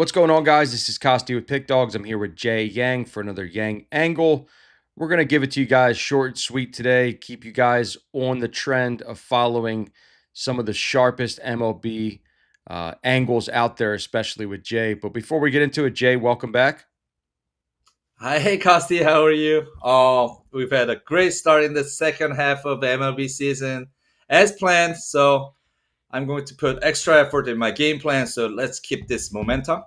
What's going on, guys? This is Costi with Pick Dogs. I'm here with Jay Yang for another Yang Angle. We're going to give it to you guys short and sweet today, keep you guys on the trend of following some of the sharpest MLB angles out there, especially with Jay. But before we get into it, Jay, welcome back. Hi, hey Costi, how are you? We've had a great start in the second half of the MLB season as planned. So I'm going to put extra effort in my game plan. So let's keep this momentum.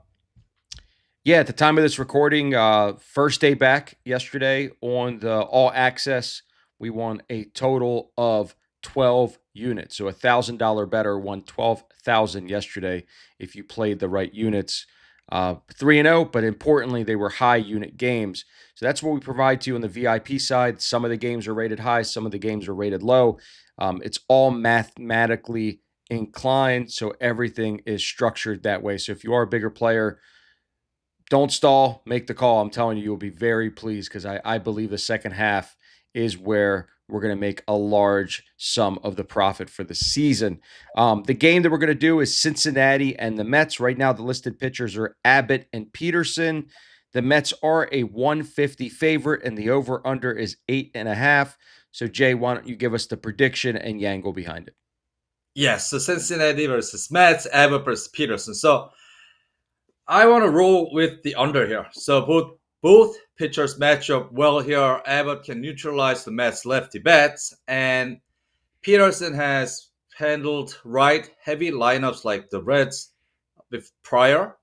Yeah, at the time of this recording, first day back yesterday on the All Access, we won a total of 12 units. So $1,000 better won 12,000 yesterday if you played the right units. 3-0, but importantly, they were high unit games. So that's what we provide to you on the VIP side. Some of the games are rated high, some of the games are rated low. It's all mathematically inclined, so everything is structured that way. So if you are a bigger player, don't stall, make the call. I'm telling you, you'll be very pleased because I believe the second half is where we're going to make a large sum of the profit for the season. The game that we're going to do is Cincinnati and the Mets. Right now, the listed pitchers are Abbott and Peterson. The Mets are a 150 favorite, and the over-under is 8.5. So, Jay, why don't you give us the prediction and Yangle behind it? Yes, so Cincinnati versus Mets, Abbott versus Peterson. So I want to roll with the under here. So both pitchers match up well here. Abbott can neutralize the Mets lefty bats, and Peterson has handled right heavy lineups like the Reds with prior.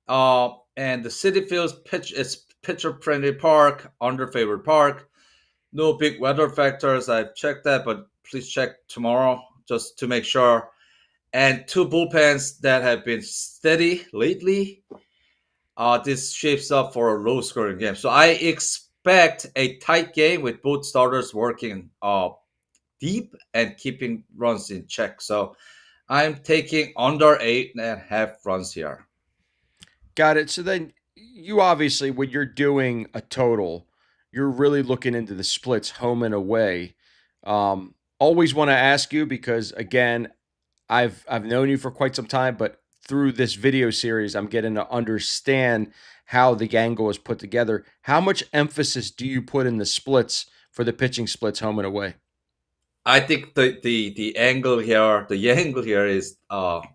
And the City Fields pitch is pitcher friendly park, under favored park. No big weather factors. I've checked that, but please check tomorrow just to make sure. And two bullpens that have been steady lately. This shapes up for a low scoring game. So I expect a tight game with both starters working deep and keeping runs in check. So I'm taking under 8.5 runs here. Got it. So then you obviously, when you're doing a total, you're really looking into the splits home and away. Always want to ask you because again, I've known you for quite some time, but through this video series, I'm getting to understand how the angle is put together. How much emphasis do you put in the splits for the pitching splits home and away? I think the angle here, the angle here is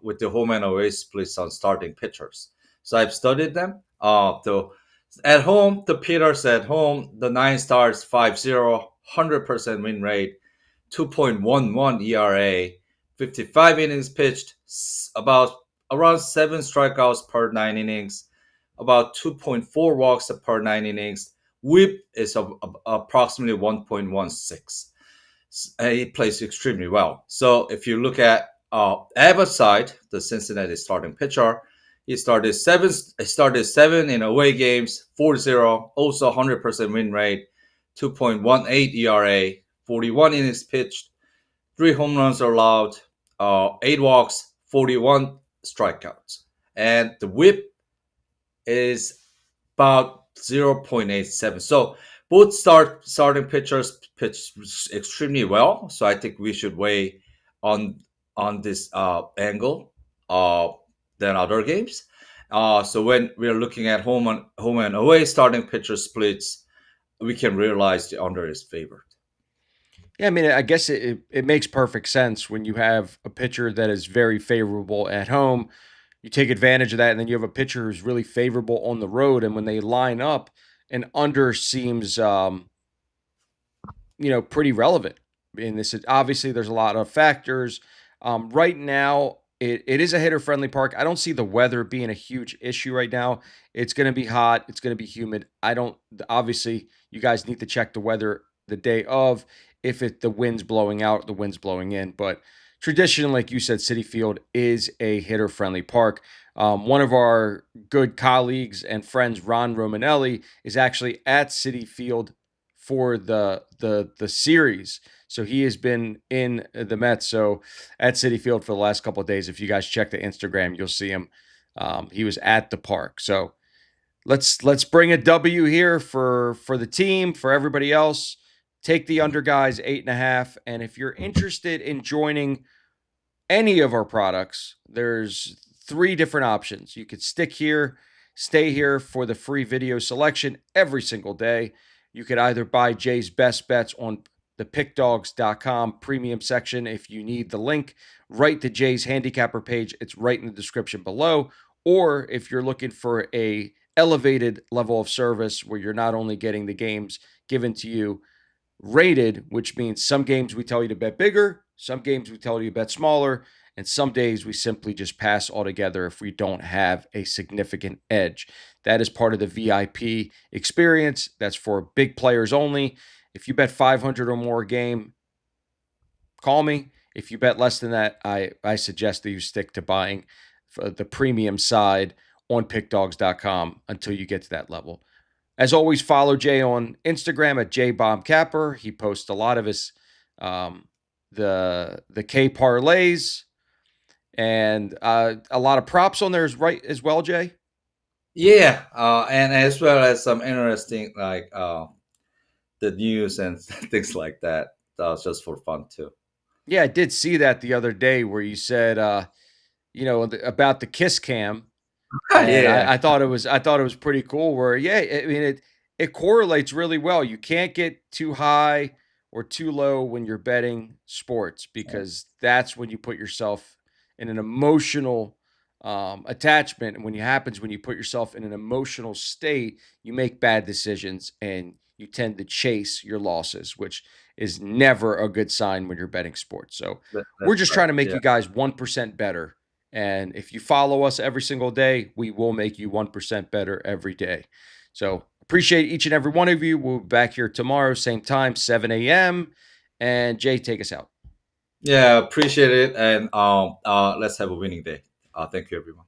with the home and away splits on starting pitchers. So I've studied them. So at home, the Peters at home, the nine stars 5-0, 100% win rate, 2.11 ERA, 55 innings pitched, about around seven strikeouts per nine innings, about 2.4 walks per nine innings. Whip is approximately 1.16. He plays extremely well. So if you look at Abbott's side, the Cincinnati starting pitcher, he started seven in away games, 4-0, also 100% win rate, 2.18 ERA, 41 innings pitched, three home runs allowed, eight walks, 41 strikeouts. And the whip is about 0.87. So both starting pitchers pitch extremely well. So I think we should weigh on this angle than other games. So when we're looking at home and away starting pitcher splits, we can realize the under is favored. Yeah, I mean, I guess it makes perfect sense when you have a pitcher that is very favorable at home. You take advantage of that, and then you have a pitcher who's really favorable on the road. And when they line up, an under seems, pretty relevant. And this is obviously there's a lot of factors. Right now, it is a hitter friendly park. I don't see the weather being a huge issue right now. It's going to be hot. It's going to be humid. I don't. Obviously, you guys need to check the weather the day of. If the wind's blowing out, the wind's blowing in. But traditionally, like you said, City Field is a hitter friendly park. One of our good colleagues and friends, Ron Romanelli, is actually at City Field for the series. So he has been in the Mets. So at City Field for the last couple of days. If you guys check the Instagram, you'll see him. He was at the park. So let's bring a W here for the team, for everybody else. Take the under guys 8.5. And if you're interested in joining any of our products, there's three different options. You could stick here, stay here for the free video selection every single day. You could either buy Jay's best bets on the pickdogs.com premium section if you need the link right to Jay's handicapper page. It's right in the description below. Or if you're looking for a elevated level of service where you're not only getting the games given to you rated, which means some games we tell you to bet bigger, some games we tell you to bet smaller, and some days we simply just pass altogether if we don't have a significant edge. That is part of the VIP experience. That's for big players only. If you bet 500 or more a game, call me. If you bet less than that, I suggest that you stick to buying the premium side on pickdogs.com until you get to that level. As always, follow Jay on Instagram at jbombcapper. He posts a lot of his the K parlays and a lot of props on there as well, Jay. Yeah, and as well as some interesting like the news and things like that. That was just for fun too. Yeah, I did see that the other day where you said about the kiss cam. And Yeah, I thought it was pretty cool. Where yeah, I mean it correlates really well. You can't get too high or too low when you're betting sports because that's when you put yourself in an emotional attachment. And when it happens, when you put yourself in an emotional state, you make bad decisions and you tend to chase your losses, which is never a good sign when you're betting sports. So we're that's just right. trying to make Yeah, you guys 1% better, and if you follow us every single day, we will make you 1% better every day. So appreciate each and every one of you. We'll be back here tomorrow, same time, 7 a.m. And Jay, take us out. yeah, appreciate it, and let's have a winning day. Thank you, everyone.